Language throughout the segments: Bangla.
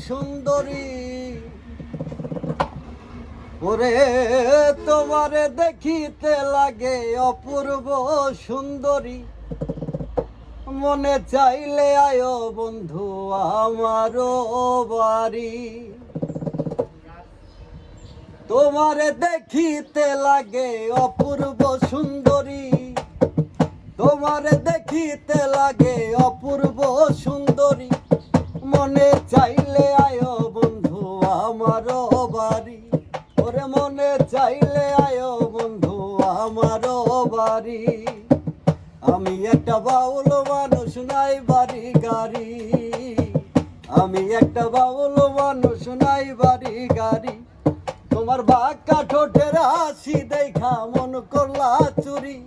সুন্দরী ওরে তোমারে দেখিতে লাগে অপূর্ব সুন্দরী মনে চাইলে আয়ো বন্ধু আমারও বাড়ি তোমারে দেখিতে লাগে অপূর্ব সুন্দরী তোমারে দেখিতে লাগে অপূর্ব সুন্দরী মনে চাইলে আয়ো বন্ধু আমারও বাড়ি ওরে মনে চাইলে আয়ো বন্ধু আমারও বাড়ি আমি একটা বাউল মানুষ নাই বাড়ি গাড়ি আমি একটা বাউল মানুষ নাই বাড়ি গাড়ি তোমার বাঁকা ঠোঁটের হাসি দেখা মন করলা চুরি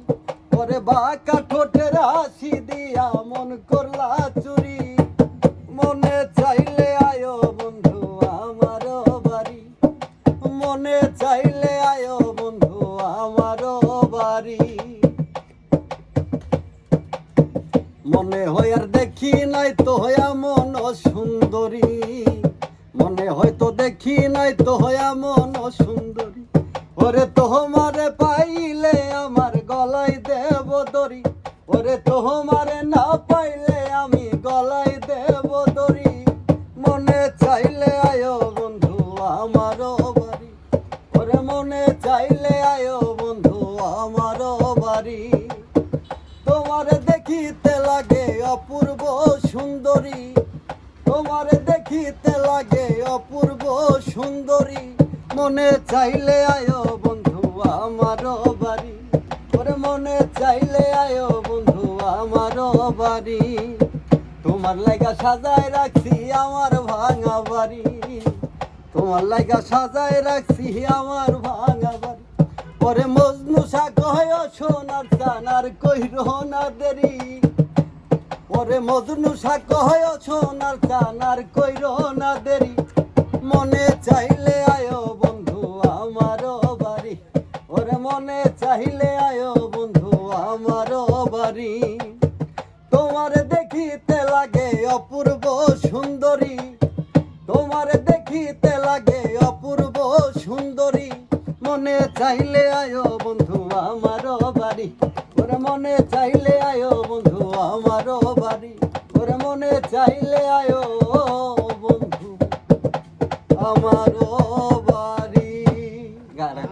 ওরে বাঁকা ঠোঁটের হাসি দিয়া মন করলা চুরি মনে চাইলে আয়ো বন্ধু আমারও বাড়ি মনে চাইলে আয়ো বন্ধু আমারও বাড়ি মনে হয় আর দেখি নাই তো হয়া মন সুন্দরী মনে হয়তো দেখি নাই তো হয়া মন সুন্দরী ওরে তোমারে পাইলে আমার গলায় দেব দড়ি ওরে তোমারে না পাইলে আমি গলায় দেব দড়ি মনে চাইলে আয়ো বন্ধু আমারও বাড়ি ওরে মনে চাইলে আয়ো বন্ধু আমারও বাড়ি তোমারে দেখিতে লাগে অপূর্ব সুন্দরী তোমারে দেখিতে লাগে অপূর্ব সুন্দরী মনে চাইলে আয়ো বন্ধু আমারও বাড়ি ওরে মনে চাইলে আয়ো বন্ধু আমারও বাড়ি তোমার লাগা সাজায় রাখছি আমার ভাঙা বাড়ি তোমার লাগা সাজায় রাখছি আমার ভাঙা বাড়ি ওরে মজনু শাক হয় সোনার চান আর কইরো না দেরি ওরে মজনু শাক হয় সোনার চান আর কইরো না দেরি মনে চাইলে আয়ো বন্ধু আমারও বাড়ি ওরে মনে চাইলে আয়ো বন্ধু আমারও বাড়ি তোমারে দেখিতে লাগে অপূর্ব সুন্দরী তোমারে দেখিতে লাগে অপূর্ব সুন্দরী মনে চাইলে আয়ো বন্ধু আমারও বাড়ি ওরে মনে চাইলে আয়ো বন্ধু আমারও বাড়ি ওরে মনে চাইলে আয়ো বন্ধু আমার